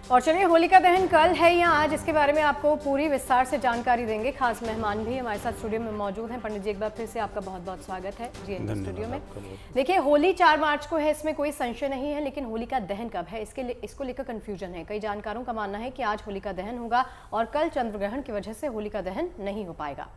और चलिए, होलिका दहन कल है या आज, इसके बारे में आपको पूरी विस्तार से जानकारी देंगे। खास मेहमान भी हमारे साथ स्टूडियो में मौजूद हैं। पंडित जी, एक बार फिर से आपका बहुत बहुत स्वागत है जी स्टूडियो में। देखिए, होली 4 मार्च को है, इसमें कोई संशय नहीं है, लेकिन होलिका दहन कब है इसको लेकर कंफ्यूजन है। कई जानकारों का मानना है कि आज होलिका दहन होगा और कल चंद्र ग्रहण की वजह से होलिका दहन नहीं हो पाएगा,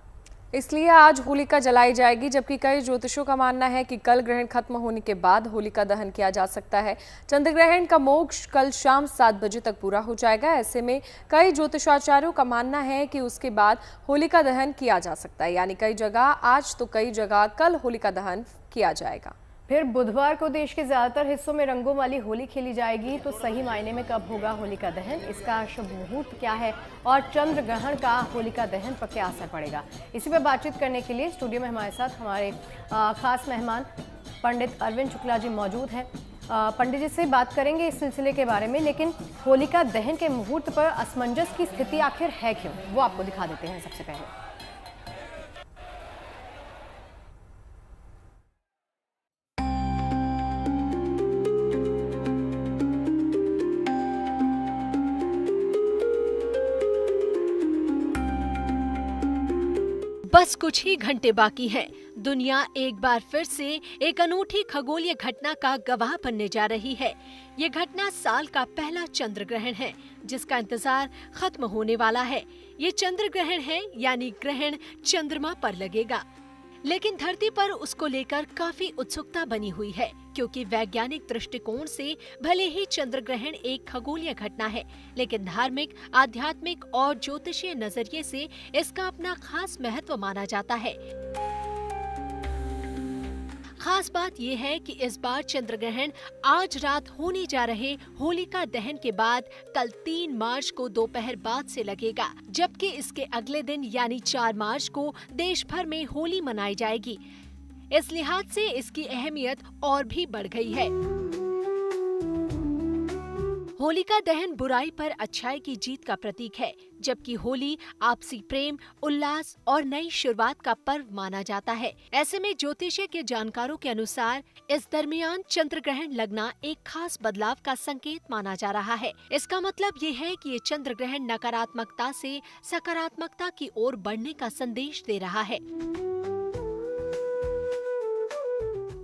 इसलिए आज होलिका जलाई जाएगी। जबकि कई ज्योतिषों का मानना है कि कल ग्रहण खत्म होने के बाद होलिका दहन किया जा सकता है। चंद्र ग्रहण का मोक्ष कल शाम 7 बजे तक पूरा हो जाएगा। ऐसे में कई ज्योतिषाचार्यों का मानना है कि उसके बाद होलिका दहन किया जा सकता है, यानी कई जगह आज तो कई जगह कल होलिका दहन किया जाएगा। फिर बुधवार को देश के ज्यादातर हिस्सों में रंगों वाली होली खेली जाएगी। तो सही मायने में कब होगा होलिका दहन, इसका शुभ मुहूर्त क्या है और चंद्र ग्रहण का होलिका दहन पर क्या असर पड़ेगा, इसी पर बातचीत करने के लिए स्टूडियो में हमारे साथ हमारे खास मेहमान पंडित अरविंद शुक्ला जी मौजूद हैं। पंडित जी से बात करेंगे इस सिलसिले के बारे में, लेकिन होलिका दहन के मुहूर्त पर असमंजस की स्थिति आखिर है क्यों, वो आपको दिखा देते हैं। सबसे पहले बस कुछ ही घंटे बाकी हैं। दुनिया एक बार फिर से एक अनूठी खगोलीय घटना का गवाह बनने जा रही है। ये घटना साल का पहला चंद्र ग्रहण है, जिसका इंतजार खत्म होने वाला है। ये चंद्र ग्रहण है, यानी ग्रहण चंद्रमा पर लगेगा। लेकिन धरती पर उसको लेकर काफी उत्सुकता बनी हुई है, क्योंकि वैज्ञानिक दृष्टिकोण से भले ही चंद्र ग्रहण एक खगोलीय घटना है, लेकिन धार्मिक, आध्यात्मिक और ज्योतिषीय नजरिए से इसका अपना खास महत्व माना जाता है। खास बात यह है कि इस बार चंद्र ग्रहण आज रात होने जा रहे होलिका दहन के बाद कल 3 मार्च को दोपहर बाद से लगेगा, जबकि इसके अगले दिन यानी 4 मार्च को देश भर में होली मनाई जाएगी। इस लिहाज से इसकी अहमियत और भी बढ़ गई है। होलिका दहन बुराई पर अच्छाई की जीत का प्रतीक है, जबकि होली आपसी प्रेम, उल्लास और नई शुरुआत का पर्व माना जाता है। ऐसे में ज्योतिषीय के जानकारों के अनुसार इस दरमियान चंद्र ग्रहण लगना एक खास बदलाव का संकेत माना जा रहा है। इसका मतलब ये है कि ये चंद्र ग्रहण नकारात्मकता से सकारात्मकता की ओर बढ़ने का संदेश दे रहा है।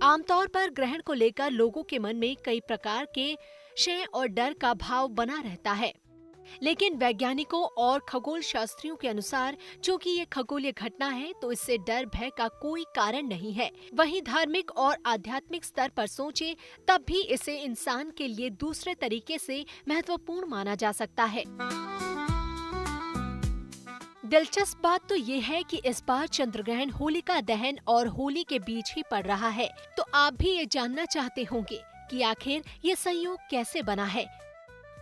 आमतौर पर ग्रहण को लेकर लोगों के मन में कई प्रकार के क्षय और डर का भाव बना रहता है, लेकिन वैज्ञानिकों और खगोल शास्त्रियों के अनुसार चूंकि ये खगोलीय घटना है, तो इससे डर भय का कोई कारण नहीं है। वहीं धार्मिक और आध्यात्मिक स्तर पर सोचे तब भी इसे इंसान के लिए दूसरे तरीके से महत्वपूर्ण माना जा सकता है। दिलचस्प बात तो ये है कि इस बार चंद्र ग्रहण होलिका दहन और होली के बीच ही पड़ रहा है। तो आप भी ये जानना चाहते होंगे कि आखिर ये संयोग कैसे बना है,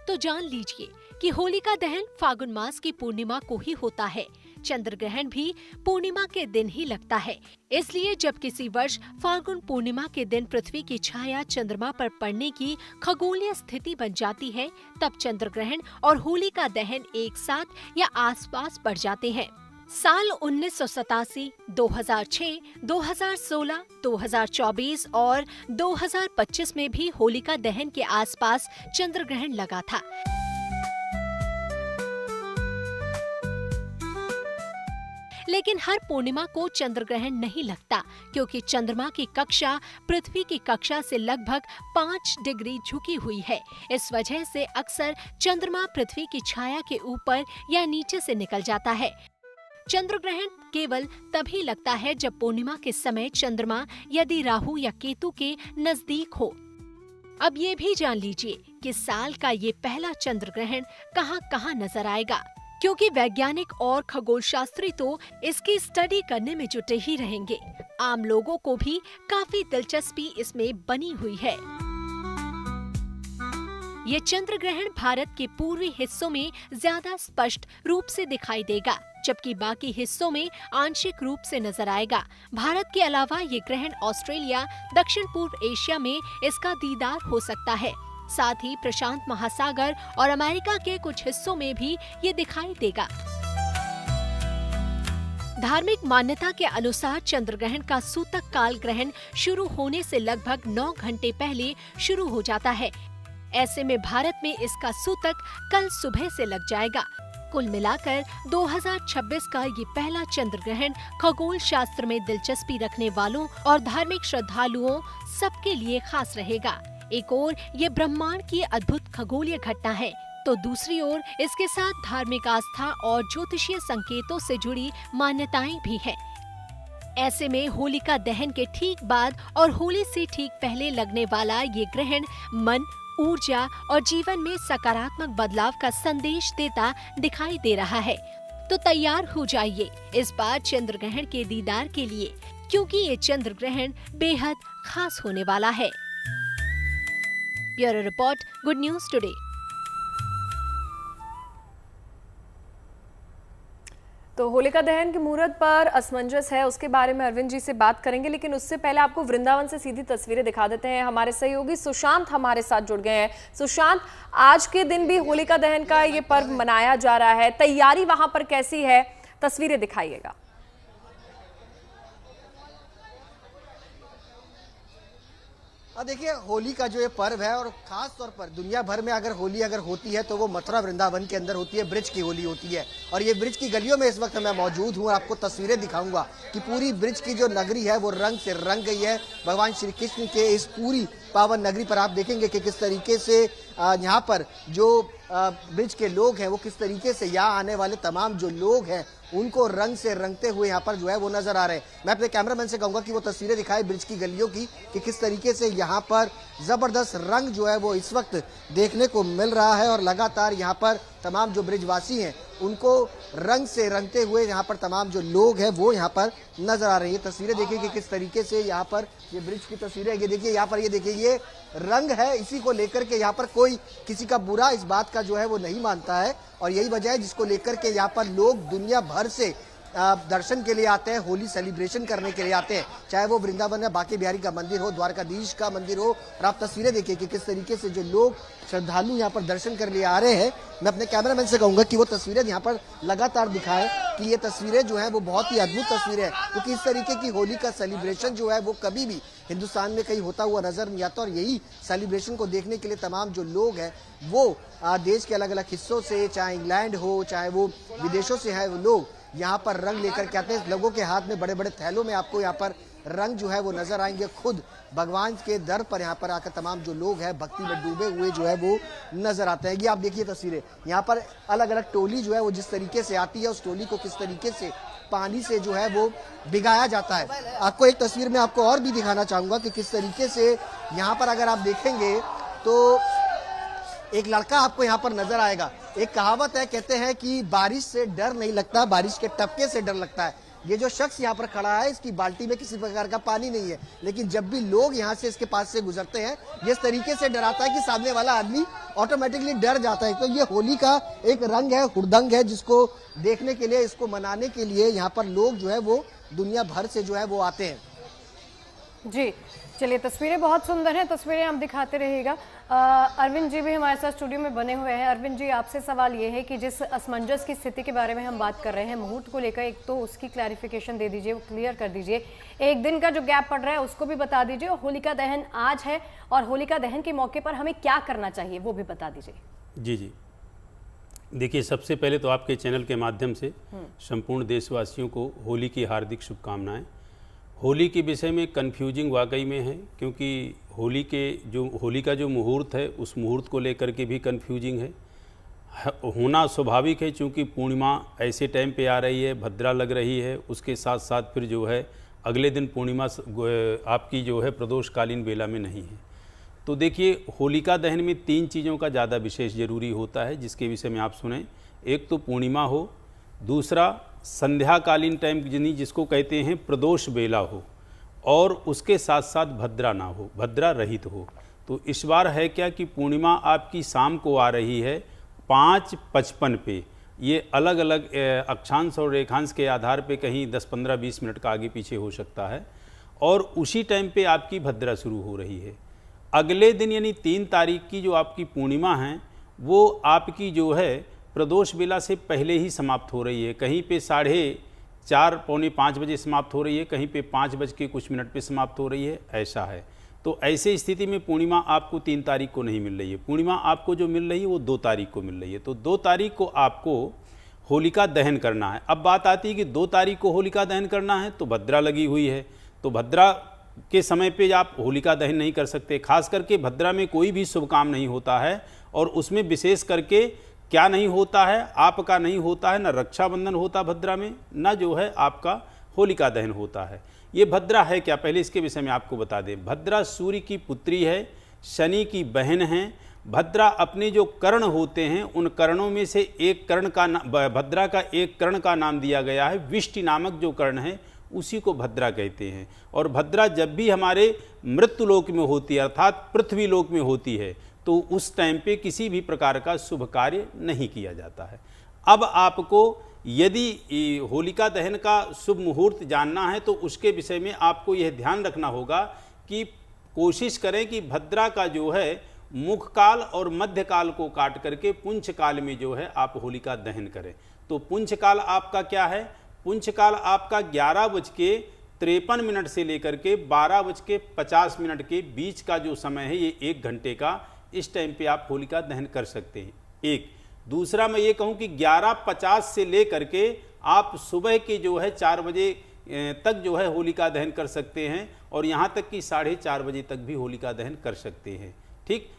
तो जान लीजिए कि होलिका दहन फागुन मास की पूर्णिमा को ही होता है। चंद्र ग्रहण भी पूर्णिमा के दिन ही लगता है। इसलिए जब किसी वर्ष फाल्गुन पूर्णिमा के दिन पृथ्वी की छाया चंद्रमा पर पड़ने की खगोलीय स्थिति बन जाती है, तब चंद्र ग्रहण और होलिका दहन एक साथ या आसपास पड़ जाते हैं। साल 1987, 2006, 2016, 2024 और 2025 में भी होलिका दहन के आसपास चंद्र ग्रहण लगा था। लेकिन हर पूर्णिमा को चंद्र ग्रहण नहीं लगता, क्योंकि चंद्रमा की कक्षा पृथ्वी की कक्षा से लगभग 5 डिग्री झुकी हुई है। इस वजह से अक्सर चंद्रमा पृथ्वी की छाया के ऊपर या नीचे से निकल जाता है। चंद्र ग्रहण केवल तभी लगता है जब पूर्णिमा के समय चंद्रमा यदि राहु या केतु के नजदीक हो। अब ये भी जान लीजिए कि साल का ये पहला चंद्र ग्रहण कहाँ नजर आएगा, क्योंकि वैज्ञानिक और खगोल शास्त्री तो इसकी स्टडी करने में जुटे ही रहेंगे। आम लोगों को भी काफी दिलचस्पी इसमें बनी हुई है। ये चंद्र ग्रहण भारत के पूर्वी हिस्सों में ज्यादा स्पष्ट रूप से दिखाई देगा, जबकि बाकी हिस्सों में आंशिक रूप से नजर आएगा। भारत के अलावा ये ग्रहण ऑस्ट्रेलिया, दक्षिण पूर्व एशिया में इसका दीदार हो सकता है। साथ ही प्रशांत महासागर और अमेरिका के कुछ हिस्सों में भी ये दिखाई देगा। धार्मिक मान्यता के अनुसार चंद्र ग्रहण का सूतक काल ग्रहण शुरू होने से लगभग 9 घंटे पहले शुरू हो जाता है। ऐसे में भारत में इसका सूतक कल सुबह से लग जाएगा। कुल मिलाकर 2026 का ये पहला चंद्र ग्रहण खगोल शास्त्र में दिलचस्पी रखने वालों और धार्मिक श्रद्धालुओं सबके लिए खास रहेगा। एक ओर ये ब्रह्मांड की अद्भुत खगोलीय घटना है, तो दूसरी ओर इसके साथ धार्मिक आस्था और ज्योतिषीय संकेतों से जुड़ी मान्यताएं भी हैं। ऐसे में होलिका दहन के ठीक बाद और होली से ठीक पहले लगने वाला ये ग्रहण मन, ऊर्जा और जीवन में सकारात्मक बदलाव का संदेश देता दिखाई दे रहा है। तो तैयार हो जाइए इस बार चंद्र ग्रहण के दीदार के लिए, क्योंकि ये चंद्र ग्रहण बेहद खास होने वाला है। Bureau report, good news today. तो होलिका दहन के मुहूर्त पर असमंजस है, उसके बारे में अरविंद जी से बात करेंगे, लेकिन उससे पहले आपको वृंदावन से सीधी तस्वीरें दिखा देते हैं। हमारे सहयोगी सुशांत हमारे साथ जुड़ गए हैं। सुशांत, आज के दिन भी होलिका दहन का ये पर्व मनाया जा रहा है, तैयारी वहां पर कैसी है, तस्वीरें दिखाइएगा। देखिए, होली का जो ये पर्व है, और खास तौर पर दुनिया भर में अगर होली होती है तो वो मथुरा वृंदावन के अंदर होती है, ब्रिज की होली होती है। और ये ब्रिज की गलियों में इस वक्त मैं मौजूद हूँ और आपको तस्वीरें दिखाऊंगा कि पूरी ब्रिज की जो नगरी है वो रंग से रंग गई है। भगवान श्री कृष्ण के इस पूरी पावन नगरी पर आप देखेंगे कि किस तरीके से यहाँ पर जो ब्रिज के लोग हैं वो किस तरीके से यहाँ आने वाले तमाम जो लोग हैं उनको रंग से रंगते हुए यहाँ पर जो है वो नजर आ रहे हैं। मैं अपने कैमरामैन से कहूँगा कि वो तस्वीरें दिखाए ब्रिज की गलियों की, कि किस तरीके से यहाँ पर जबरदस्त रंग जो है वो इस वक्त देखने को मिल रहा है। और लगातार यहाँ पर तमाम जो ब्रिजवासी हैं उनको रंग से रंगते हुए यहाँ पर तमाम जो लोग हैं वो यहाँ पर नजर आ रहे हैं। ये तस्वीरें देखिए कि किस तरीके से यहाँ पर ये ब्रिज की तस्वीरें, ये देखिए यहाँ पर, ये देखिए ये रंग है, इसी को लेकर के यहाँ पर कोई किसी का बुरा इस बात का जो है वो नहीं मानता है। और यही वजह है जिसको लेकर के यहाँ पर लोग दुनिया भर से दर्शन के लिए आते हैं, होली सेलिब्रेशन करने के लिए आते हैं, चाहे वो वृंदावन में बांके बिहारी का मंदिर हो, द्वारकाधीश का मंदिर हो। और आप तस्वीरें देखिए कि किस तरीके से जो लोग श्रद्धालु यहाँ पर दर्शन करने आ रहे हैं। मैं अपने कैमरामैन से कहूंगा कि वो तस्वीरें यहाँ पर लगातार दिखाएं कि ये तस्वीरें जो है वो बहुत ही अद्भुत तस्वीरें हैं, क्योंकि इस तरीके की होली का सेलिब्रेशन जो है वो कभी भी हिंदुस्तान में कहीं होता हुआ नजर नहीं आता। और यही सेलिब्रेशन को देखने के लिए तमाम जो लोग हैं वो देश के अलग अलग हिस्सों से, चाहे इंग्लैंड हो चाहे वो विदेशों से है, वो लोग यहाँ पर रंग लेकर के आते हैं। लोगों के हाथ में बड़े बड़े थैलों में आपको यहाँ पर रंग जो है वो नजर आएंगे। खुद भगवान के दर पर यहाँ पर आकर तमाम जो लोग हैं भक्ति में डूबे हुए जो है वो नजर आते हैं। ये आप देखिए तस्वीरें, यहाँ पर अलग अलग टोली जो है वो जिस तरीके से आती है, उस टोली को किस तरीके से पानी से जो है वो भिगाया जाता है। आपको एक तस्वीर में आपको और भी दिखाना चाहूंगा कि किस तरीके से यहाँ पर अगर आप देखेंगे तो एक लड़का आपको यहाँ पर नजर आएगा। एक कहावत है, कहते हैं कि बारिश से डर नहीं लगता, बारिश के टपके से डर लगता है। ये जो शख्स यहाँ पर खड़ा है, इसकी बाल्टी में किसी प्रकार का पानी नहीं है, लेकिन जब भी लोग यहाँ से इसके पास से गुजरते हैं ये इस तरीके से डराता है कि सामने वाला आदमी ऑटोमेटिकली डर जाता है। तो ये होली का एक रंग है, हुड़दंग है, जिसको देखने के लिए, इसको मनाने के लिए यहाँ पर लोग जो है वो दुनिया भर से जो है वो आते हैं। जी चलिए, तस्वीरें बहुत सुंदर हैं, तस्वीरें हम दिखाते रहिएगा। अरविंद जी भी हमारे साथ स्टूडियो में बने हुए हैं। अरविंद जी, आपसे सवाल ये है कि जिस असमंजस की स्थिति के बारे में हम बात कर रहे हैं मुहूर्त को लेकर, एक तो उसकी क्लैरिफिकेशन दे दीजिए, वो क्लियर कर दीजिए। एक दिन का जो गैप पड़ रहा है उसको भी बता दीजिए, और होलिका दहन आज है और होलिका दहन के मौके पर हमें क्या करना चाहिए वो भी बता दीजिए। जी, देखिए, सबसे पहले तो आपके चैनल के माध्यम से संपूर्ण देशवासियों को होली की हार्दिक शुभकामनाएं। होली के विषय में कन्फ्यूजिंग वाकई में है, क्योंकि होली का जो मुहूर्त है उस मुहूर्त को लेकर के भी कन्फ्यूजिंग है। होना स्वाभाविक है, चूँकि पूर्णिमा ऐसे टाइम पे आ रही है, भद्रा लग रही है, उसके साथ साथ फिर जो है अगले दिन पूर्णिमा आपकी जो है प्रदोषकालीन बेला में नहीं है। तो देखिए, होलिका दहन में 3 चीज़ों का ज़्यादा विशेष ज़रूरी होता है, जिसके विषय में आप सुने। एक तो पूर्णिमा हो, दूसरा संध्याकालीन टाइम जिसको कहते हैं प्रदोष बेला हो, और उसके साथ साथ भद्रा ना हो, भद्रा रहित हो। तो इस बार है क्या कि पूर्णिमा आपकी शाम को आ रही है 5:55 पे। ये अलग अलग अक्षांश और रेखांश के आधार पे कहीं 10, 15, 20 मिनट का आगे पीछे हो सकता है, और उसी टाइम पे आपकी भद्रा शुरू हो रही है। अगले दिन यानी 3 तारीख की जो आपकी पूर्णिमा है वो आपकी जो है प्रदोष बेला से पहले ही समाप्त हो रही है। कहीं पे 4:30, पौने 5 बजे समाप्त हो रही है, कहीं पे 5 बज के कुछ मिनट पे समाप्त हो रही है, ऐसा है। तो ऐसे स्थिति में पूर्णिमा आपको 3 तारीख को नहीं मिल रही है। पूर्णिमा आपको जो मिल रही है वो 2 तारीख को मिल रही है। तो 2 तारीख को आपको होलिका दहन करना है। अब बात आती है कि 2 तारीख को होलिका दहन करना है तो भद्रा लगी हुई है, तो भद्रा के समय पे आप होलिका दहन नहीं कर सकते। खास करके भद्रा में कोई भी शुभ काम नहीं होता है, और उसमें विशेष करके क्या नहीं होता है, आपका नहीं होता है, ना रक्षाबंधन होता भद्रा में, ना जो है आपका होलिका दहन होता है। ये भद्रा है क्या, पहले इसके विषय में आपको बता दें। भद्रा सूर्य की पुत्री है, शनि की बहन है। भद्रा अपने जो कर्ण होते हैं उन कर्णों में से एक कर्ण का भद्रा का एक कर्ण का नाम दिया गया है, विष्टि नामक जो कर्ण है उसी को भद्रा कहते हैं। और भद्रा जब भी हमारे मृत्यु लोक में होती है अर्थात पृथ्वी लोक में होती है तो उस टाइम पे किसी भी प्रकार का शुभ कार्य नहीं किया जाता है। अब आपको यदि होलिका दहन का शुभ मुहूर्त जानना है तो उसके विषय में आपको यह ध्यान रखना होगा कि कोशिश करें कि भद्रा का जो है मुख काल और मध्य काल को काट करके पुंछ काल में जो है आप होलिका दहन करें। तो पुंछ काल आपका क्या है, पुंछ काल आपका 11:53 से लेकर के 12:50 के बीच का जो समय है, ये 1 घंटे का, इस टाइम पे आप होलिका दहन कर सकते हैं। एक दूसरा मैं ये कहूँ कि 11:50 से लेकर के आप सुबह के जो है 4 बजे तक जो है होलिका दहन कर सकते हैं, और यहाँ तक कि 4:30 बजे तक भी होलिका दहन कर सकते हैं। ठीक,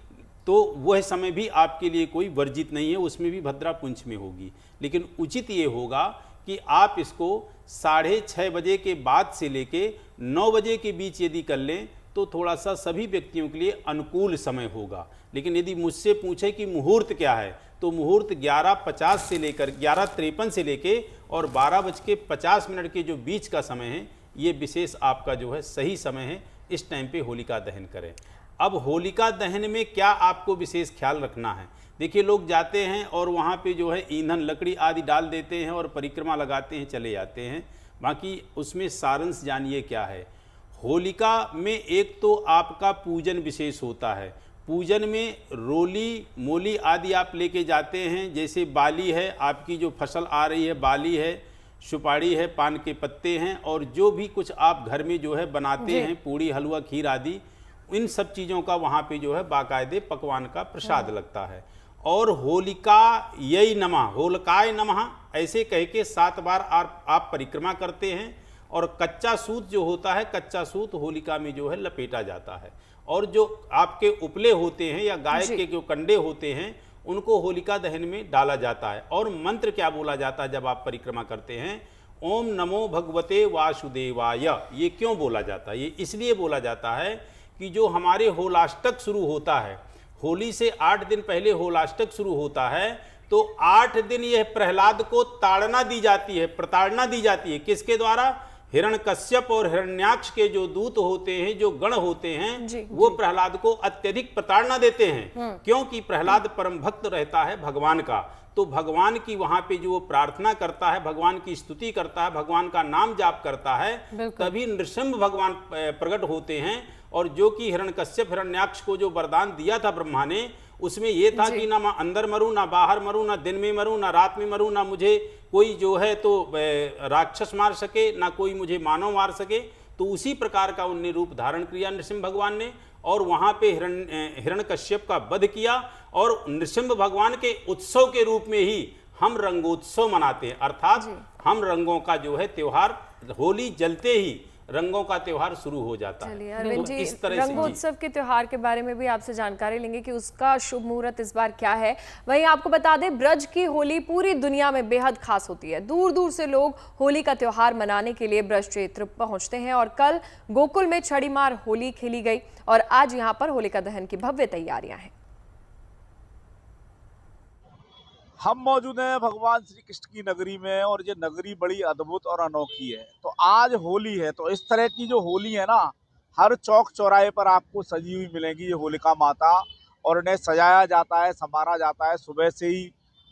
तो वह समय भी आपके लिए कोई वर्जित नहीं है, उसमें भी भद्रा पुंछ में होगी। लेकिन उचित ये होगा कि आप इसको 6:30 बजे के बाद से लेके 9 बजे के बीच यदि कर लें तो थोड़ा सा सभी व्यक्तियों के लिए अनुकूल समय होगा। लेकिन यदि मुझसे पूछे कि मुहूर्त क्या है तो मुहूर्त 11:50 से लेकर 11:53 से लेके और 12:50 के जो बीच का समय है, ये विशेष आपका जो है सही समय है। इस टाइम पे होलिका दहन करें। अब होलिका दहन में क्या आपको विशेष ख्याल रखना है, देखिए लोग जाते हैं और वहाँ पे जो है ईंधन लकड़ी आदि डाल देते हैं और परिक्रमा लगाते हैं, चले जाते हैं। बाकी उसमें सारांश जानिए क्या है। होलिका में एक तो आपका पूजन विशेष होता है। पूजन में रोली मोली आदि आप लेके जाते हैं, जैसे बाली है, आपकी जो फसल आ रही है बाली है, सुपारी है, पान के पत्ते हैं, और जो भी कुछ आप घर में जो है बनाते हैं, पूड़ी हलवा खीर आदि, इन सब चीज़ों का वहाँ पे जो है बाकायदे पकवान का प्रसाद लगता है। और होलिका यही नमः, होलिकाय नमः ऐसे कह के 7 बार आप परिक्रमा करते हैं। और कच्चा सूत जो होता है, कच्चा सूत होलिका में जो है लपेटा जाता है, और जो आपके उपले होते हैं या गाय के जो कंडे होते हैं उनको होलिका दहन में डाला जाता है। और मंत्र क्या बोला जाता है जब आप परिक्रमा करते हैं, ओम नमो भगवते वासुदेवाय। ये क्यों बोला जाता है, ये इसलिए बोला जाता है कि जो हमारे होलाष्टक शुरू होता है, होली से 8 दिन पहले होलाष्टक शुरू होता है, तो 8 दिन यह प्रहलाद को ताड़ना दी जाती है, प्रताड़ना दी जाती है। किसके द्वारा, हिरण्यकश्यप और हिरण्याक्ष के जो दूत होते हैं, जो गण होते हैं, वो प्रहलाद को अत्यधिक प्रताड़ना देते हैं। क्योंकि प्रहलाद परम भक्त रहता है भगवान का, तो भगवान की वहां पे जो वो प्रार्थना करता है, भगवान की स्तुति करता है, भगवान का नाम जाप करता है, तभी नृसिंह भगवान प्रकट होते हैं। और जो कि हिरण्यकश्यप हिरण्याक्ष को जो वरदान दिया था ब्रह्मा ने, उसमें ये था कि ना मैं अंदर मरूं, ना बाहर मरूं, ना दिन में मरूं, ना रात में मरूं, ना मुझे कोई जो है तो राक्षस मार सके, ना कोई मुझे मानव मार सके। तो उसी प्रकार का उनने रूप धारण किया नृसिंह भगवान ने, और वहाँ पे हिरण्यकश्यप का वध किया। और नृसिंह भगवान के उत्सव के रूप में ही हम रंगोत्सव मनाते हैं, अर्थात हम रंगों का जो है त्योहार, होली जलते ही रंगों का त्योहार शुरू हो जाता है। अरविंद जी, रंगोत्सव के त्योहार के बारे में भी आपसे जानकारी लेंगे कि उसका शुभ मुहूर्त इस बार क्या है। वहीं आपको बता दें, ब्रज की होली पूरी दुनिया में बेहद खास होती है। दूर दूर से लोग होली का त्योहार मनाने के लिए ब्रज क्षेत्र पहुंचते हैं, और कल गोकुल में छड़ी मार होली खेली गई, और आज यहाँ पर होलिका दहन की भव्य तैयारियां हैं। हम मौजूद हैं भगवान श्री कृष्ण की नगरी में, और ये नगरी बड़ी अद्भुत और अनोखी है। तो आज होली है, तो इस तरह की जो होली है ना, हर चौक चौराहे पर आपको सजी हुई मिलेगी ये होलिका माता, और इन्हें सजाया जाता है, संवारा जाता है। सुबह से ही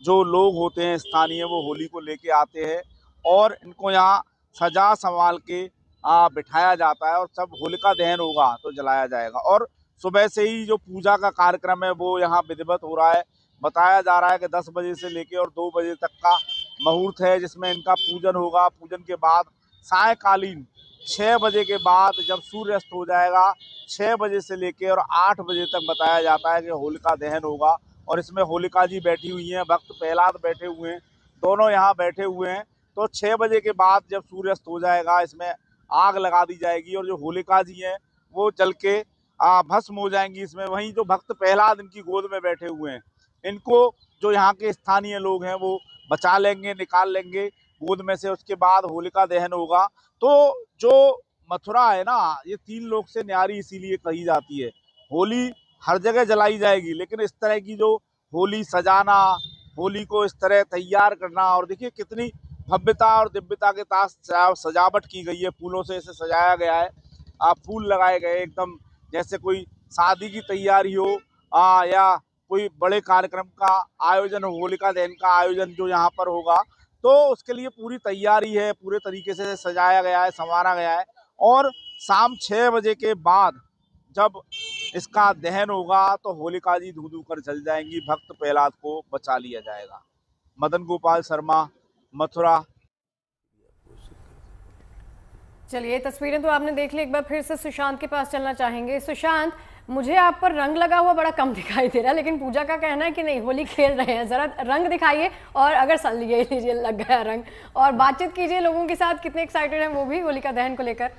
जो लोग होते हैं स्थानीय, वो होली को लेके आते हैं और इनको यहाँ सजा संभाल के बिठाया जाता है, और जब होलिका दहन होगा तो जलाया जाएगा। और सुबह से ही जो पूजा का कार्यक्रम है वो यहाँ विधिवत हो रहा है। बताया जा रहा है कि 10 बजे से लेकर और 2 बजे तक का मुहूर्त है, जिसमें इनका पूजन होगा। पूजन के बाद सायकालीन 6 बजे के बाद जब सूर्य अस्त हो जाएगा, 6 बजे से लेकर और 8 बजे तक बताया जाता है कि होलिका दहन होगा। और इसमें होलिका जी बैठी हुई हैं, भक्त प्रहलाद बैठे हुए हैं, दोनों यहाँ बैठे हुए हैं। तो 6 बजे के बाद जब सूर्य अस्त हो जाएगा, इसमें आग लगा दी जाएगी और जो होलिका जी हैं वो जल के भस्म हो जाएंगी इसमें। वहीं जो भक्त प्रहलाद इनकी गोद में बैठे हुए हैं, इनको जो यहाँ के स्थानीय लोग हैं वो बचा लेंगे, निकाल लेंगे गोद में से। उसके बाद होलिका दहन होगा। तो जो मथुरा है ना, ये 3 लोक से न्यारी इसीलिए कही जाती है। होली हर जगह जलाई जाएगी, लेकिन इस तरह की जो होली सजाना, होली को इस तरह तैयार करना, और देखिए कितनी भव्यता और दिव्यता के साथ सजावट की गई है। फूलों से इसे सजाया गया है, फूल लगाए गए एकदम जैसे कोई शादी की तैयारी हो या कोई बड़े कार्यक्रम का आयोजन हो, होलिका दहन का आयोजन जो यहाँ पर होगा, तो उसके लिए पूरी तैयारी है, पूरे तरीके से सजाया गया है, संवारा गया है। और शाम 6 बजे के बाद जब इसका दहन होगा तो होलिका जी धू धू कर जल जाएंगी, भक्त प्रहलाद को बचा लिया जाएगा। मदन गोपाल शर्मा, मथुरा। चलिए, तस्वीरें तो आपने देख ली। एक बार फिर से सुशांत के पास चलना चाहेंगे। सुशांत, मुझे आप पर रंग लगा हुआ बड़ा कम दिखाई दे रहा है, लेकिन पूजा का कहना है कि नहीं, होली खेल रहे हैं। जरा रंग दिखाइए, और अगर लीजिए लग गया रंग, और बातचीत कीजिए लोगों के साथ, कितने एक्साइटेड हैं वो भी होलिका दहन को लेकर।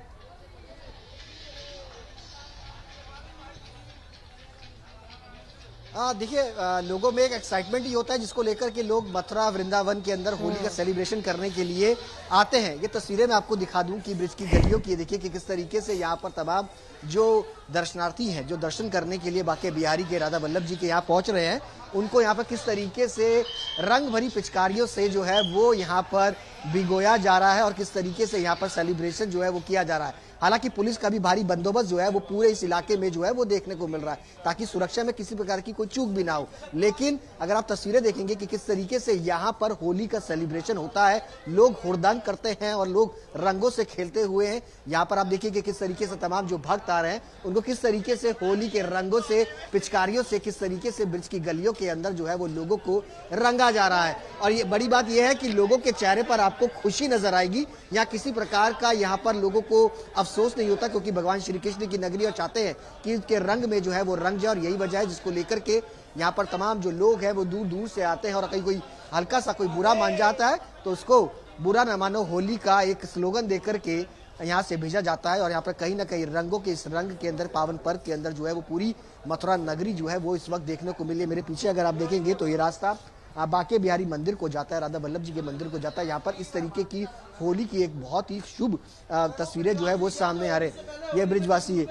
देखिए, लोगों में एक एक्साइटमेंट ही होता है जिसको लेकर के लोग मथुरा वृंदावन के अंदर होली का सेलिब्रेशन करने के लिए आते हैं। ये तस्वीरें मैं आपको दिखा दूं कि ब्रिज की गलियों की, देखिए कि किस तरीके से यहाँ पर तमाम जो दर्शनार्थी हैं, जो दर्शन करने के लिए बांके बिहारी के राधा वल्लभ जी के यहाँ पहुंच रहे हैं, उनको यहाँ पर किस तरीके से रंग भरी पिचकारियों से जो है वो यहाँ पर भिगोया जा रहा है और किस तरीके से यहाँ पर सेलिब्रेशन जो है वो किया जा रहा है। हालांकि पुलिस का भी भारी बंदोबस्त जो है वो पूरे इस इलाके में जो है वो देखने को मिल रहा है, ताकि सुरक्षा में किसी प्रकार की कोई चूक भी ना हो। लेकिन अगर आप तस्वीरें देखेंगे कि किस तरीके से यहाँ पर होली का सेलिब्रेशन होता है, लोग हुड़दंग करते हैं और लोग रंगों से खेलते हुए हैं। यहाँ पर आप देखिए कि किस तरीके से तमाम जो भक्त आ रहे हैं उनको किस तरीके से होली के रंगों से, पिचकारियों से, किस तरीके से ब्रिज की गलियों के अंदर जो है वो लोगों को रंगा जा रहा है। और ये बड़ी बात यह है कि लोगों के चेहरे पर आपको खुशी नजर आएगी। यहाँ किसी प्रकार का यहाँ पर लोगों को अफसोस नहीं होता, क्योंकि भगवान श्री कृष्ण की नगरी और चाहते हैं कि उसके रंग में जो है वो रंग जाए। और यही वजह है जिसको लेकर के यहाँ पर तमाम जो लोग हैं वो दूर दूर से आते हैं। और कहीं कोई हल्का सा कोई बुरा मान जाता है तो उसको बुरा न मानो होली का एक स्लोगन देकर के यहाँ से भेजा जाता है। और यहाँ पर कहीं ना कहीं रंगों के इस रंग के अंदर, पावन पर्व के अंदर जो है वो पूरी मथुरा नगरी जो है वो इस वक्त देखने को मिली है। मेरे पीछे अगर आप देखेंगे तो ये रास्ता बांके बिहारी मंदिर को जाता है, राधा वल्लभ जी के मंदिर को जाता है। यहाँ पर इस तरीके की होली की एक बहुत ही शुभ तस्वीरें जो है वो सामने आ रहे। ये ब्रिजवासी है।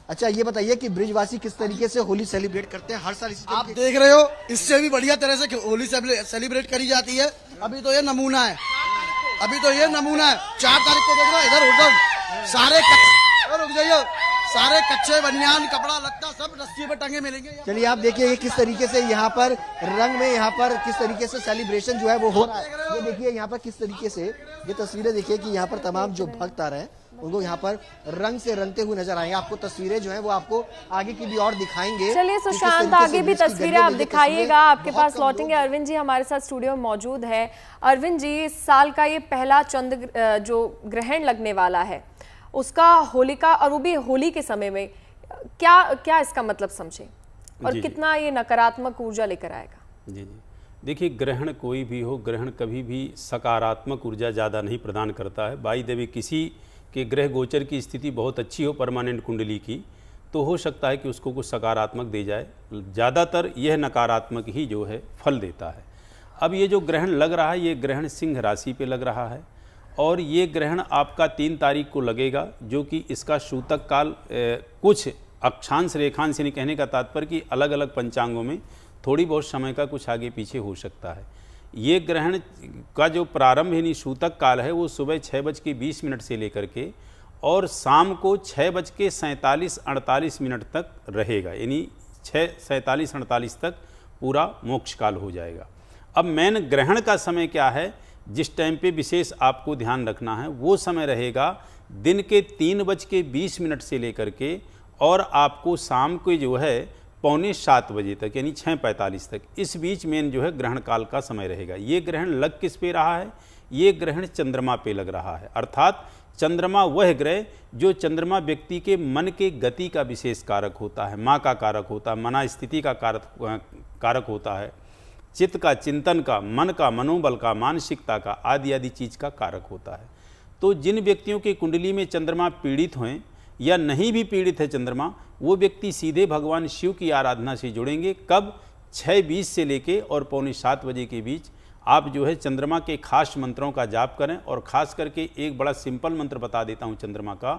अच्छा, ये बताइए कि ब्रिजवासी किस तरीके से होली सेलिब्रेट करते हैं? हर साल आप देख रहे हो, इससे भी बढ़िया तरह से होली सेलिब्रेट करी जाती है। अभी तो ये नमूना है, 4 तारीख को देख रहा इधर उधर सारे रुक जाइए, सारे कच्चे बनियान, कपड़ा लत्ता सब रस्सी पे टंगे मिलेंगे। चलिए, आप देखिए ये किस तरीके से यहाँ पर रंग में, यहाँ पर किस तरीके से सेलिब्रेशन जो है वो हो रहा है। ये देखिए यहाँ पर किस तरीके से, ये तस्वीरें देखिए कि यहाँ पर तमाम जो भक्त आ रहे हैं उनको यहाँ पर रंग से रंगते हुए नजर आएंगे। आपको तस्वीरें जो है वो आपको आगे की भी और दिखाएंगे। चलिए सुशांत, आगे भी तस्वीरें आप दिखाइएगा। आपके पास लौटेंगे। अरविंद जी हमारे साथ स्टूडियो में मौजूद है। अरविंद जी, इस साल का ये पहला चंद्र जो ग्रहण लगने वाला है उसका होलिका, और वो भी होली के समय में, क्या इसका मतलब समझे और कितना ये नकारात्मक ऊर्जा लेकर आएगा? जी, देखिए, ग्रहण कोई भी हो, ग्रहण कभी भी सकारात्मक ऊर्जा ज़्यादा नहीं प्रदान करता है। बाई देवी किसी के ग्रह गोचर की स्थिति बहुत अच्छी हो परमानेंट कुंडली की, तो हो सकता है कि उसको कुछ सकारात्मक दे जाए। ज़्यादातर यह नकारात्मक ही जो है फल देता है। अब ये जो ग्रहण लग रहा है, ये ग्रहण सिंह राशि पे लग रहा है और ये ग्रहण आपका 3 तारीख को लगेगा, जो कि इसका सूतक काल कुछ अक्षांश रेखांश यानी कहने का तात्पर्य कि अलग अलग पंचांगों में थोड़ी बहुत समय का कुछ आगे पीछे हो सकता है। ये ग्रहण का जो प्रारंभ यानी सूतक काल है वो सुबह 6:20 से लेकर के और शाम को 6:47-48 तक रहेगा, यानी 6:47-48 तक पूरा मोक्ष काल हो जाएगा। अब मेन ग्रहण का समय क्या है, जिस टाइम पे विशेष आपको ध्यान रखना है, वो समय रहेगा दिन के 3:20 से लेकर के और आपको शाम को जो है 6:45 बजे तक, यानी 6:45 तक, इस बीच में जो है ग्रहण काल का समय रहेगा। ये ग्रहण लग किस पे रहा है? ये ग्रहण चंद्रमा पे लग रहा है। अर्थात चंद्रमा वह ग्रह जो चंद्रमा व्यक्ति के मन के गति का विशेष कारक होता है, माँ का कारक होता है, मना स्थिति का कारक होता है, चित्त का, चिंतन का, मन का, मनोबल का, मानसिकता का, आदि आदि चीज का कारक होता है। तो जिन व्यक्तियों के कुंडली में चंद्रमा पीड़ित हैं या नहीं भी पीड़ित है चंद्रमा, वो व्यक्ति सीधे भगवान शिव की आराधना से जुड़ेंगे। कब? 6:20 से लेके और 6:45 बजे के बीच आप जो है चंद्रमा के खास मंत्रों का जाप करें। और ख़ास करके एक बड़ा सिंपल मंत्र बता देता हूँ चंद्रमा का,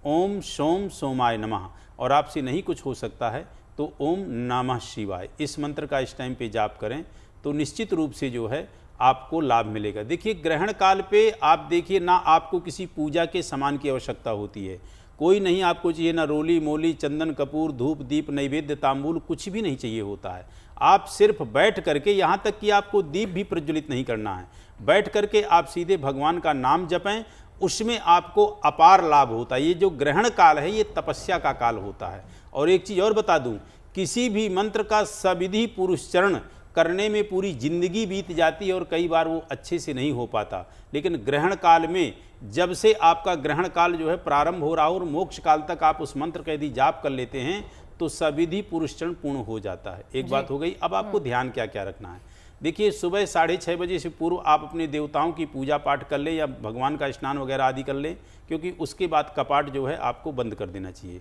ओम सोम सोमाय नमः। और आपसे नहीं कुछ हो सकता है तो ओम नमः शिवाय, इस मंत्र का इस टाइम पे जाप करें तो निश्चित रूप से जो है आपको लाभ मिलेगा। देखिए ग्रहण काल पे आप देखिए ना आपको किसी पूजा के सामान की आवश्यकता होती है, कोई नहीं आपको चाहिए, ना रोली मोली, चंदन कपूर, धूप दीप, नैवेद्य तांबूल, कुछ भी नहीं चाहिए होता है। आप सिर्फ बैठ करके, यहाँ तक कि आपको दीप भी प्रज्वलित नहीं करना है, बैठ करके आप सीधे भगवान का नाम जपें, उसमें आपको अपार लाभ होता है। ये जो ग्रहण काल है ये तपस्या का काल होता है। और एक चीज़ और बता दूं, किसी भी मंत्र का सविधि पुरुषचरण करने में पूरी जिंदगी बीत जाती है और कई बार वो अच्छे से नहीं हो पाता, लेकिन ग्रहण काल में जब से आपका ग्रहण काल जो है प्रारंभ हो रहा हो और मोक्ष काल तक आप उस मंत्र का यदि जाप कर लेते हैं तो सविधि पुरुषचरण पूर्ण हो जाता है। एक बात हो गई। अब आपको ध्यान क्या क्या रखना है। देखिए सुबह 6:30 बजे से पूर्व आप अपने देवताओं की पूजा पाठ कर लें या भगवान का स्नान वगैरह आदि कर लें, क्योंकि उसके बाद कपाट जो है आपको बंद कर देना चाहिए।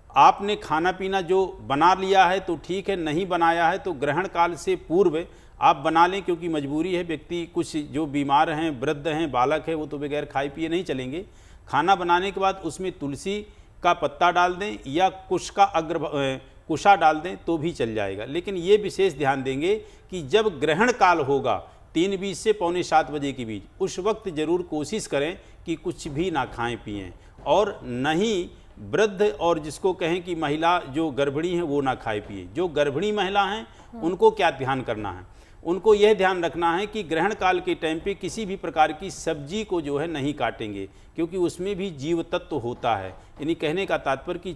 आपने खाना पीना जो बना लिया है तो ठीक है, नहीं बनाया है तो ग्रहण काल से पूर्व आप बना लें, क्योंकि मजबूरी है। व्यक्ति कुछ जो बीमार हैं, वृद्ध हैं, बालक है, वो तो बगैर खाए पिए नहीं चलेंगे। खाना बनाने के बाद उसमें तुलसी का पत्ता डाल दें या कुशा डाल दें तो भी चल जाएगा। लेकिन ये विशेष ध्यान देंगे कि जब ग्रहण काल होगा 3:20 से 6:45 बजे के बीच, उस वक्त जरूर कोशिश करें कि कुछ भी ना खाएं पिएं, और नहीं वृद्ध और जिसको कहें कि महिला जो गर्भिणी है वो ना खाए पिए। जो गर्भिणी महिला हैं उनको क्या ध्यान करना है, उनको यह ध्यान रखना है कि ग्रहण काल के टाइम पे किसी भी प्रकार की सब्जी को जो है नहीं काटेंगे, क्योंकि उसमें भी जीव तत्व होता है। यानी कहने का तात्पर्य कि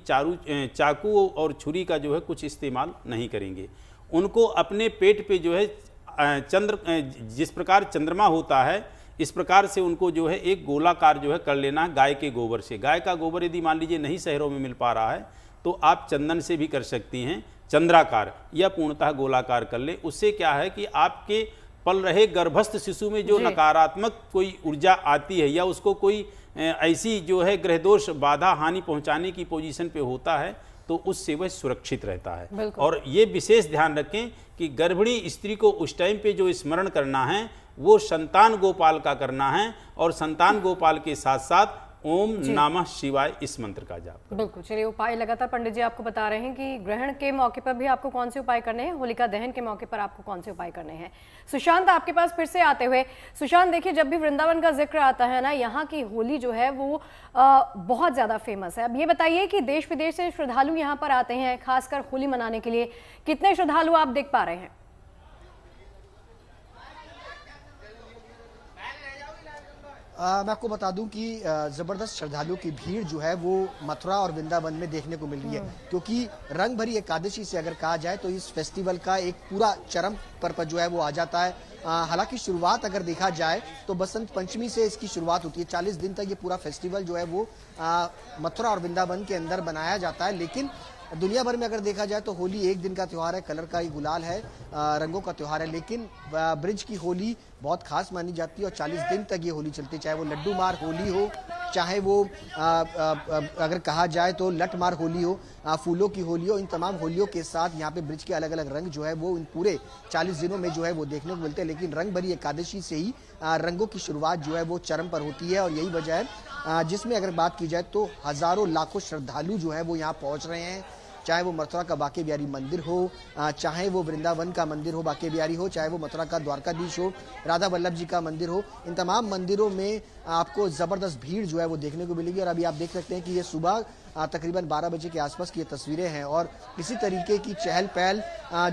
चाकू और छुरी का जो है कुछ इस्तेमाल नहीं करेंगे। उनको अपने पेट पे जो है जिस प्रकार चंद्रमा होता है इस प्रकार से उनको जो है एक गोलाकार जो है कर लेना है गाय के गोबर से। गाय का गोबर यदि मान लीजिए नहीं शहरों में मिल पा रहा है तो आप चंदन से भी कर सकती हैं, चंद्राकार या पूर्णतः गोलाकार कर ले। उससे क्या है कि आपके पल रहे गर्भस्थ शिशु में जो नकारात्मक कोई ऊर्जा आती है या उसको कोई ऐसी जो है ग्रह दोष बाधा हानि पहुंचाने की पोजीशन पे होता है तो उससे वह सुरक्षित रहता है। और ये विशेष ध्यान रखें कि गर्भिणी स्त्री को उस टाइम पे जो स्मरण करना है वो संतान गोपाल का करना है, और संतान गोपाल के साथ साथ ओम नमः शिवाय इस मंत्र का जाप। बिल्कुल, चलिए उपाय लगातार पंडित जी आपको बता रहे हैं कि ग्रहण के मौके पर भी आपको कौन से उपाय करने हैं, होलिका दहन के मौके पर आपको कौन से उपाय करने हैं। सुशांत आपके पास फिर से आते हुए, सुशांत देखिए जब भी वृंदावन का जिक्र आता है ना, यहाँ की होली जो है वो बहुत ज्यादा फेमस है। अब ये बताइए कि देश विदेश से श्रद्धालु यहाँ पर आते हैं खासकर होली मनाने के लिए, कितने श्रद्धालु आप देख पा रहे हैं? मैं आपको बता दूं कि ज़बरदस्त श्रद्धालुओं की भीड़ जो है वो मथुरा और वृंदावन में देखने को मिल रही है, क्योंकि रंग भरी एकादशी से अगर कहा जाए तो इस फेस्टिवल का एक पूरा चरम पर जो है वो आ जाता है। हालांकि शुरुआत अगर देखा जाए तो बसंत पंचमी से इसकी शुरुआत होती है। 40 दिन तक ये पूरा फेस्टिवल जो है वो मथुरा और वृंदावन के अंदर बनाया जाता है। लेकिन दुनिया भर में अगर देखा जाए तो होली एक दिन का त्यौहार है, कलर का ही गुलाल है, रंगों का त्यौहार है। लेकिन ब्रिज की होली बहुत खास मानी जाती है और 40 दिन तक ये होली चलती है, चाहे वो लड्डू मार होली हो, चाहे वो अगर कहा जाए तो लठ मार होली हो, फूलों की होली हो। इन तमाम होलियों के साथ यहाँ पे ब्रिज के अलग अलग रंग जो है वो इन पूरे 40 दिनों में जो है वो देखने को मिलते हैं। लेकिन रंग भरी एकादशी से ही रंगों की शुरुआत जो है वो चरम पर होती है, और यही वजह है जिसमें अगर बात की जाए तो हजारों लाखों श्रद्धालु जो है वो यहाँ पहुँच रहे हैं। चाहे वो मथुरा का बांके बिहारी मंदिर हो, चाहे वो वृंदावन का मंदिर हो बांके बिहारी हो, चाहे वो मथुरा का द्वारकाधीश हो, राधा वल्लभ जी का मंदिर हो, इन तमाम मंदिरों में आपको ज़बरदस्त भीड़ जो है वो देखने को मिलेगी। और अभी आप देख सकते हैं कि ये सुबह तकरीबन 12 बजे के आसपास की ये तस्वीरें हैं और इसी तरीके की चहल पहल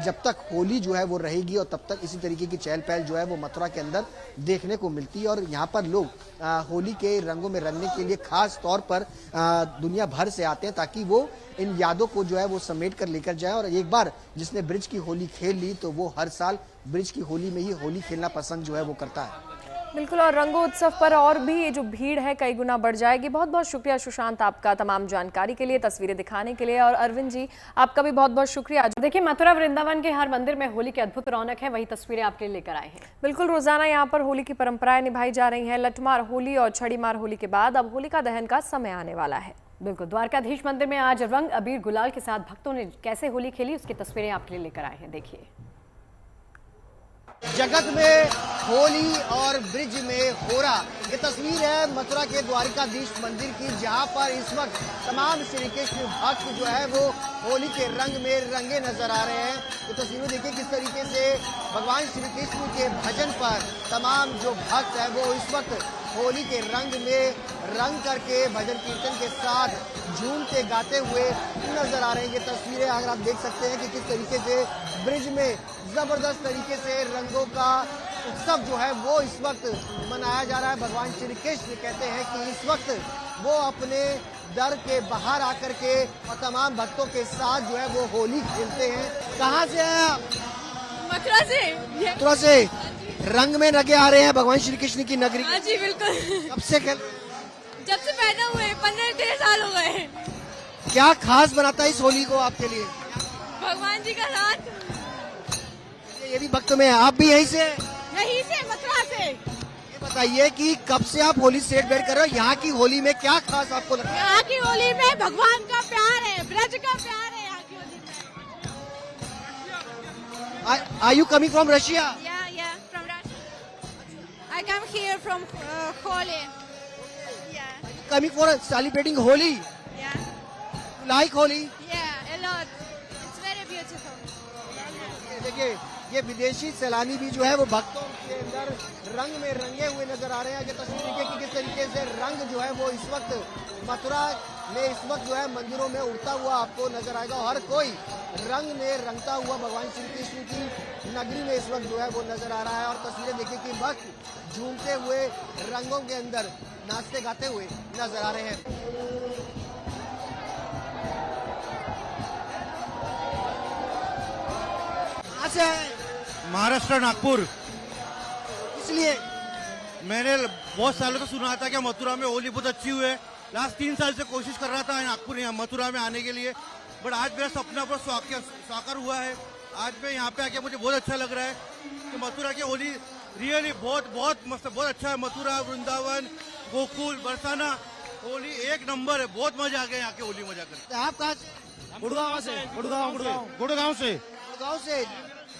जब तक होली जो है वो रहेगी और तब तक इसी तरीके की चहल पहल जो है वो मथुरा के अंदर देखने को मिलती है। और यहाँ पर लोग होली के रंगों में रंगने के लिए खास तौर पर दुनिया भर से आते हैं ताकि वो इन यादों को जो है वो समेट कर लेकर जाए। और एक बार जिसने ब्रिज की होली खेल ली तो वो हर साल ब्रिज की होली में ही होली खेलना पसंद जो है वो करता है। बिल्कुल, और रंगोत्सव पर और भी ये जो भीड़ है कई गुना बढ़ जाएगी। बहुत बहुत शुक्रिया सुशांत आपका तमाम जानकारी के लिए, तस्वीरें दिखाने के लिए। और अरविंद जी आपका भी बहुत बहुत शुक्रिया। देखिए, मथुरा वृंदावन के हर मंदिर में होली की अद्भुत रौनक है, वही तस्वीरें आपके लिए लेकर आए हैं। बिल्कुल, रोजाना यहाँ पर होली की परंपराएं निभाई जा रही हैं। लठमार होली और छड़ीमार होली के बाद अब होलिका दहन का समय आने वाला है। बिल्कुल, द्वारकाधीश मंदिर में आज रंग अबीर गुलाल के साथ भक्तों ने कैसे होली खेली उसकी तस्वीरें आपके लिए लेकर आए हैं, देखिए। जगत में होली और ब्रिज में होरा, ये तस्वीर है मथुरा के द्वारकाधीश मंदिर की, जहां पर इस वक्त तमाम श्री कृष्ण भक्त जो है वो होली के रंग में रंगे नजर आ रहे हैं। तो तस्वीरें देखिए किस तरीके से भगवान श्री कृष्ण के भजन पर तमाम जो भक्त है वो इस वक्त होली के रंग में रंग करके भजन कीर्तन के साथ झूमते गाते हुए नजर आ रहे हैं। ये तस्वीरें अगर आप देख सकते हैं कि किस तरीके से ब्रिज में जबरदस्त तरीके से रंगों का उत्सव जो है वो इस वक्त मनाया जा रहा है। भगवान श्री कृष्ण कहते हैं कि इस वक्त वो अपने दर के बाहर आकर के और तमाम भक्तों के साथ जो है वो होली खेलते हैं। कहाँ से हैं आप? मथुरा से। मथुरा से रंग में लगे आ रहे हैं भगवान श्री कृष्ण की नगरी। हाँ जी बिल्कुल। कब से खेल? जब से पैदा हुए 15-13 साल हो गए। क्या खास बनाता है इस होली को आपके लिए? भगवान जी का साथ। ये भी भक्त में है, आप भी यहीं से? यहीं से, मथुरा से। ये बताइए कि कब से आप होली सेलिब्रेट कर रहे हो? यहाँ की होली में क्या खास आपको लगता है? यहाँ की होली में भगवान का प्यार है, ब्रज का प्यार है यहाँ की होली में। Are you coming from Russia? Yeah, from Russia. I come here from Holi. Yeah. Coming for celebrating Holi? Yeah. You like Holi? Yeah, a lot. It's very beautiful. देखिए ये विदेशी सैलानी भी जो है वो भक्तों के अंदर रंग में रंगे हुए नजर आ रहे हैं। ये तस्वीर देखिए कि किस तरीके से रंग जो है वो इस वक्त मथुरा में इस वक्त जो है मंदिरों में उड़ता हुआ आपको नजर आएगा। हर कोई रंग में रंगता हुआ भगवान श्री कृष्ण की नगरी में इस वक्त जो है वो नजर आ रहा है। और तस्वीरें देखिए कि भक्त झूमते हुए रंगों के अंदर नाचते गाते हुए नजर आ रहे हैं। महाराष्ट्र, नागपुर। इसलिए मैंने बहुत सालों से सुना था कि मथुरा में होली बहुत अच्छी हुई है। लास्ट 3 साल से कोशिश कर रहा था नागपुर यहाँ मथुरा में आने के लिए, बट आज मेरा सपना पर साकार हुआ है। आज मैं यहाँ पे आके मुझे बहुत अच्छा लग रहा है कि मथुरा की होली रियली बहुत मस्त, बहुत अच्छा है। मथुरा, वृंदावन, गोकुल, बरसाना, होली एक नंबर है। बहुत मजा आ गया यहाँ की होली मजा कर। आप कहाँ? गुड़गांव से। गुड़गांव से।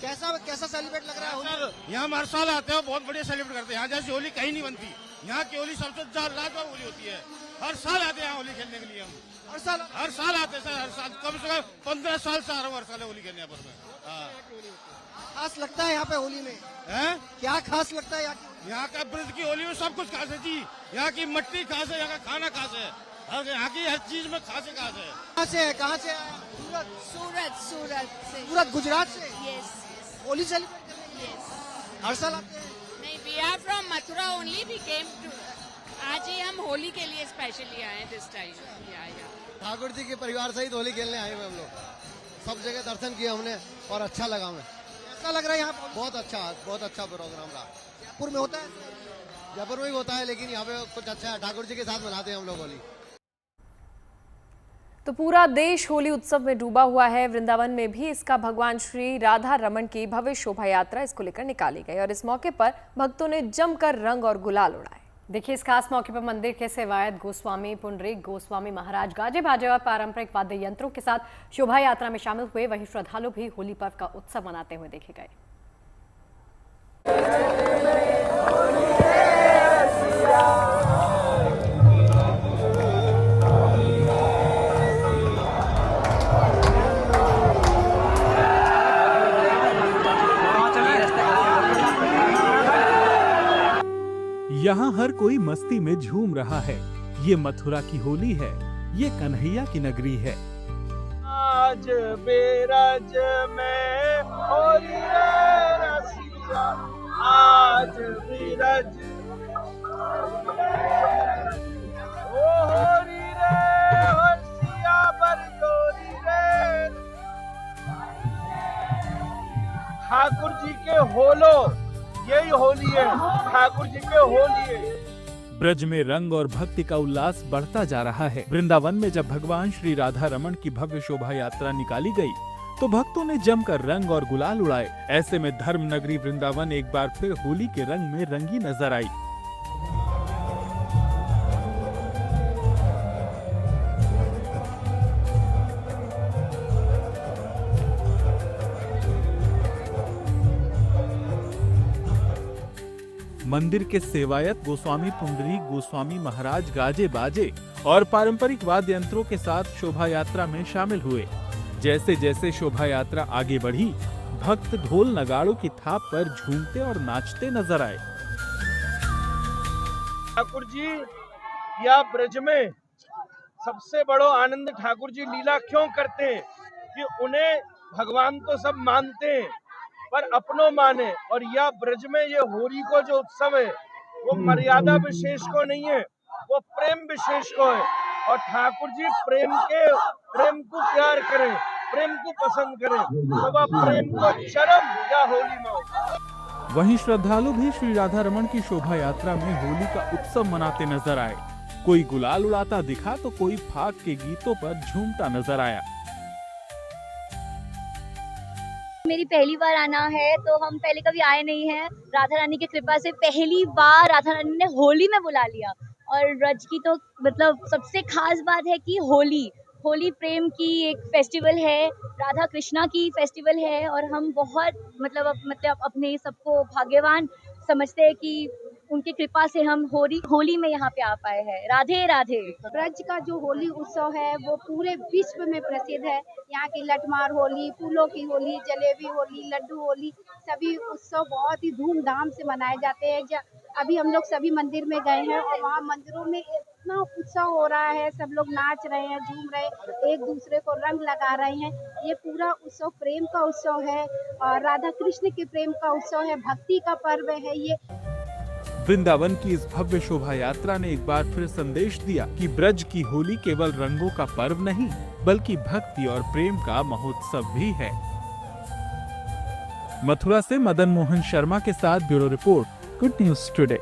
कैसा सेलिब्रेट लग रहा है होली? यहाँ हर साल आते हैं, बहुत बढ़िया सेलिब्रेट करते हैं। यहाँ जैसी होली कहीं नहीं बनती। यहाँ की होली सबसे लाजवाब होली होती है। हर साल आते हैं यहाँ होली खेलने के लिए। हम हर साल आते हैं सर, हर साल कम से कम 15 साल से आ रहा हूँ हर साल होली खेलने यहाँ पर। खास लगता है यहाँ पे होली में? क्या खास लगता है यहाँ का ब्रिज की होली में सब कुछ खास है जी। यहाँ की मिट्टी खास है, यहाँ का खाना खास है, यहाँ की हर चीज में खास है। कहाँ से? सूरत, गुजरात से। Yes. होली सेलिब्रेट करते हैं? हर साल आते हैं? नहीं, we are from Mathura only. We came to. आज ही हम होली के लिए स्पेशली आए दिस टाइम। ठाकुर जी के परिवार सहित होली खेलने आए हुए हम लोग। सब जगह दर्शन किया हमने और अच्छा लगा हमें। कैसा लग रहा है यहाँ? बहुत अच्छा प्रोग्राम रहा। जयपुर में होता है? जयपुर में भी होता है, लेकिन यहाँ पे कुछ अच्छा है। ठाकुर जी के साथ मनाते हैं हम लोग होली। तो पूरा देश होली उत्सव में डूबा हुआ है। वृंदावन में भी इसका भगवान श्री राधा रमन की भव्य शोभा यात्रा इसको लेकर निकाली गई और इस मौके पर भक्तों ने जमकर रंग और गुलाल उड़ाए। देखिए, इस खास मौके पर मंदिर के सेवायत गोस्वामी पुंडरीक गोस्वामी महाराज गाजे बाजे और पारंपरिक वाद्य यंत्रों के साथ शोभा यात्रा में शामिल हुए। वहीं श्रद्धालु भी होली पर्व का उत्सव मनाते हुए देखे गए। यहाँ हर कोई मस्ती में झूम रहा है। ये मथुरा की होली है। ये कन्हैया की नगरी है। आज बेरज में होली रे रसिया, आज बेरज ओ होली रे हर्षिया बरगोरी रे। ठाकुर जी के होलो, यही होली है, ठाकुर जी के होली है। ब्रज में रंग और भक्ति का उल्लास बढ़ता जा रहा है। वृंदावन में जब भगवान श्री राधा रमण की भव्य शोभा यात्रा निकाली गई तो भक्तों ने जमकर रंग और गुलाल उड़ाए। ऐसे में धर्म नगरी वृंदावन एक बार फिर होली के रंग में रंगी नजर आई। मंदिर के सेवायत गोस्वामी पुंडरीक गोस्वामी महाराज गाजे बाजे और पारंपरिक वाद्य यंत्रों के साथ शोभा यात्रा में शामिल हुए। जैसे जैसे शोभा यात्रा आगे बढ़ी, भक्त ढोल नगाड़ों की थाप पर झूमते और नाचते नजर आए। ठाकुर जी या ब्रज में सबसे बड़ो आनंद ठाकुर जी लीला क्यों करते हैं कि उन्हें भगवान तो सब मानते हैं पर अपनों माने, और यह ब्रज में ये होली को जो उत्सव है वो मर्यादा विशेष को नहीं है, वो प्रेम विशेष को है। और ठाकुर जी प्रेम को प्यार करें, प्रेम को पसंद करें, तो वह प्रेम को चरम या होली में हो। वहीं श्रद्धालु भी श्री राधा रमण की शोभा यात्रा में होली का उत्सव मनाते नजर आए। कोई गुलाल उड़ाता दिखा तो कोई फाग के गीतों पर झूमता नजर आया। मेरी पहली बार आना है, तो हम पहले कभी आए नहीं हैं। राधा रानी की कृपा से पहली बार राधा रानी ने होली में बुला लिया। और ब्रज की तो मतलब सबसे खास बात है कि होली प्रेम की एक फेस्टिवल है, राधा कृष्णा की फेस्टिवल है। और हम बहुत मतलब अपने सबको भाग्यवान समझते हैं कि उनकी कृपा से हम होली में यहाँ पे आ पाए हैं। राधे राधे। ब्रज का जो होली उत्सव है वो पूरे विश्व में प्रसिद्ध है। यहाँ की लठमार होली, फूलों की होली, जलेबी होली, लड्डू होली, सभी उत्सव बहुत ही धूमधाम से मनाए जाते हैं। अभी हम लोग सभी मंदिर में गए हैं और वहाँ मंदिरों में इतना उत्सव हो रहा है, सब लोग नाच रहे हैं, झूम रहे हैं, एक दूसरे को रंग लगा रहे हैं। ये पूरा उत्सव प्रेम का उत्सव है और राधा कृष्ण के प्रेम का उत्सव है, भक्ति का पर्व है ये। वृंदावन की इस भव्य शोभा यात्रा ने एक बार फिर संदेश दिया कि ब्रज की होली केवल रंगों का पर्व नहीं बल्कि भक्ति और प्रेम का महोत्सव भी है। मथुरा से मदन मोहन शर्मा के साथ bureau report, good news today.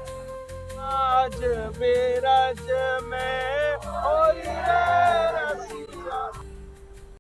आज बेरज में होली रे